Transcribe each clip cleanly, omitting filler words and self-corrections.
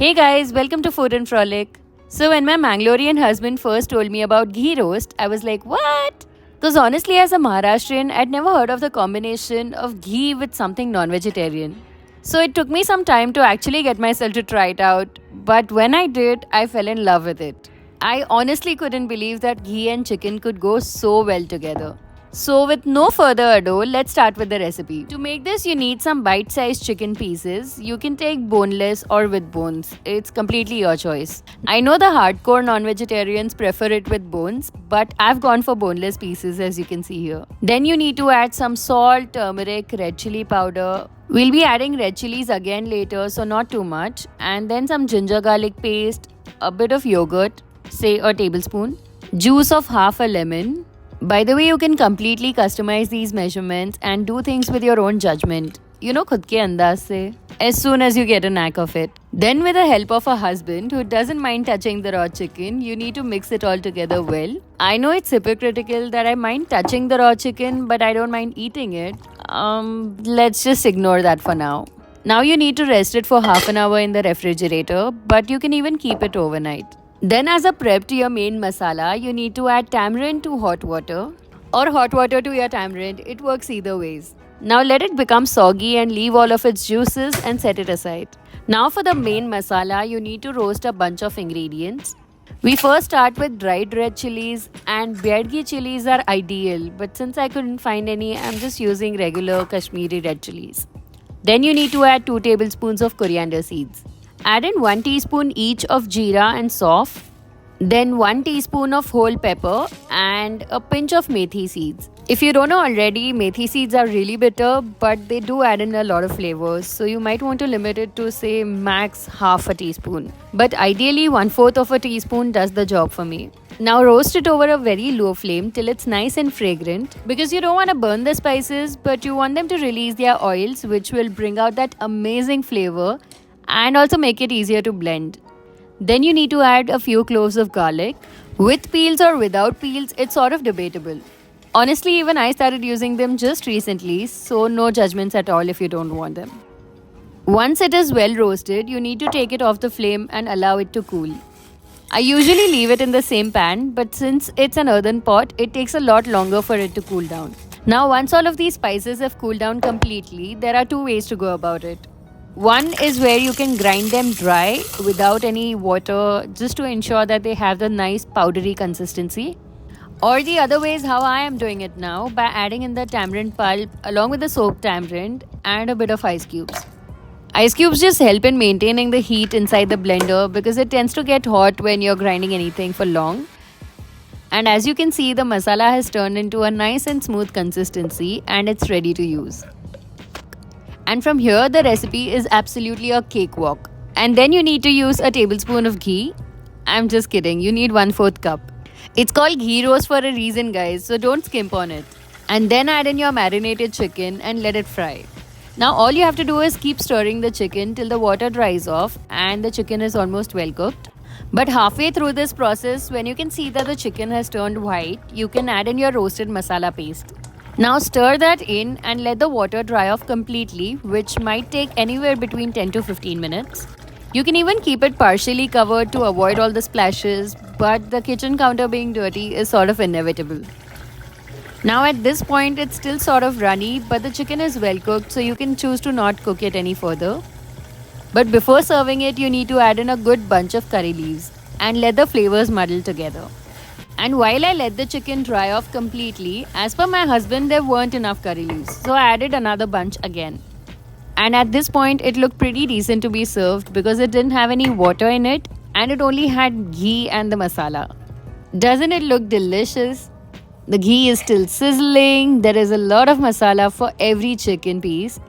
Hey guys, welcome to Food and Frolic. So when my Mangalorean husband first told me about ghee roast, I was like, what? Because honestly, as a Maharashtrian, I'd never heard of the combination of ghee with something non-vegetarian. So it took me some time to actually get myself to try it out, but when I did, I fell in love with it. I honestly couldn't believe that ghee and chicken could go so well together. So with no further ado, let's start with the recipe. To make this, you need some bite-sized chicken pieces. You can take boneless or with bones. It's completely your choice. I know the hardcore non-vegetarians prefer it with bones, but I've gone for boneless pieces as you can see here. Then you need to add some salt, turmeric, red chili powder. We'll be adding red chilies again later, so not too much. And then some ginger garlic paste, a bit of yogurt, say a tablespoon, juice of half a lemon. By the way, you can completely customize these measurements and do things with your own judgment. You know, khud ke andaz se, as soon as you get a knack of it. Then with the help of a husband who doesn't mind touching the raw chicken, you need to mix it all together well. I know it's hypocritical that I mind touching the raw chicken, but I don't mind eating it. Let's just ignore that for now. Now you need to rest it for half an hour in the refrigerator, but you can even keep it overnight. Then as a prep to your main masala, you need to add tamarind to hot water or hot water to your tamarind. It works either ways. Now let it become soggy and leave all of its juices and set it aside. Now for the main masala, you need to roast a bunch of ingredients. We first start with dried red chilies, and Biadgi chilies are ideal, but since I couldn't find any, I'm just using regular Kashmiri red chilies. Then you need to add 2 tablespoons of coriander seeds. Add in 1 teaspoon each of jeera and sauf, then 1 teaspoon of whole pepper and a pinch of methi seeds. If you don't know already, methi seeds are really bitter, but they do add in a lot of flavors, so you might want to limit it to say max half a teaspoon. But ideally 1/4 of a teaspoon does the job for me. Now roast it over a very low flame till it's nice and fragrant, because you don't want to burn the spices, but you want them to release their oils, which will bring out that amazing flavor and also make it easier to blend. Then you need to add a few cloves of garlic. With peels or without peels, it's sort of debatable. Honestly, even I started using them just recently, so no judgments at all if you don't want them. Once it is well roasted, you need to take it off the flame and allow it to cool. I usually leave it in the same pan, but since it's an earthen pot, it takes a lot longer for it to cool down. Now once all of these spices have cooled down completely, there are 2 ways to go about it. One is where you can grind them dry without any water, just to ensure that they have the nice powdery consistency. Or the other way is how I am doing it now, by adding in the tamarind pulp along with the soaked tamarind and a bit of ice cubes. Ice cubes just help in maintaining the heat inside the blender, because it tends to get hot when you're grinding anything for long. And as you can see, the masala has turned into a nice and smooth consistency and it's ready to use. And from here, the recipe is absolutely a cakewalk. And then you need to use a tablespoon of ghee. I'm just kidding, you need 1/4 cup. It's called ghee roast for a reason, guys, so don't skimp on it. And then add in your marinated chicken and let it fry. Now all you have to do is keep stirring the chicken till the water dries off and the chicken is almost well cooked. But halfway through this process, when you can see that the chicken has turned white, you can add in your roasted masala paste. Now stir that in and let the water dry off completely, which might take anywhere between 10 to 15 minutes. You can even keep it partially covered to avoid all the splashes, but the kitchen counter being dirty is sort of inevitable. Now at this point, it's still sort of runny, but the chicken is well cooked, so you can choose to not cook it any further. But before serving it, you need to add in a good bunch of curry leaves and let the flavors muddle together. And while I let the chicken dry off completely, as per my husband, there weren't enough curry leaves, so I added another bunch again. And at this point, it looked pretty decent to be served because it didn't have any water in it and it only had ghee and the masala. Doesn't it look delicious? The ghee is still sizzling, there is a lot of masala for every chicken piece,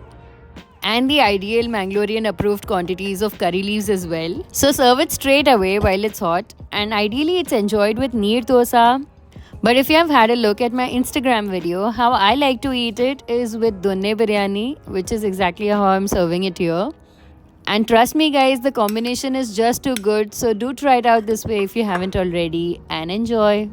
and the ideal Mangalorean approved quantities of curry leaves as well. So serve it straight away while it's hot, and ideally it's enjoyed with neer dosa. But if you have had a look at my Instagram video, how I like to eat it is with donne biryani, which is exactly how I'm serving it here. And trust me guys, the combination is just too good, so do try it out this way if you haven't already, and enjoy.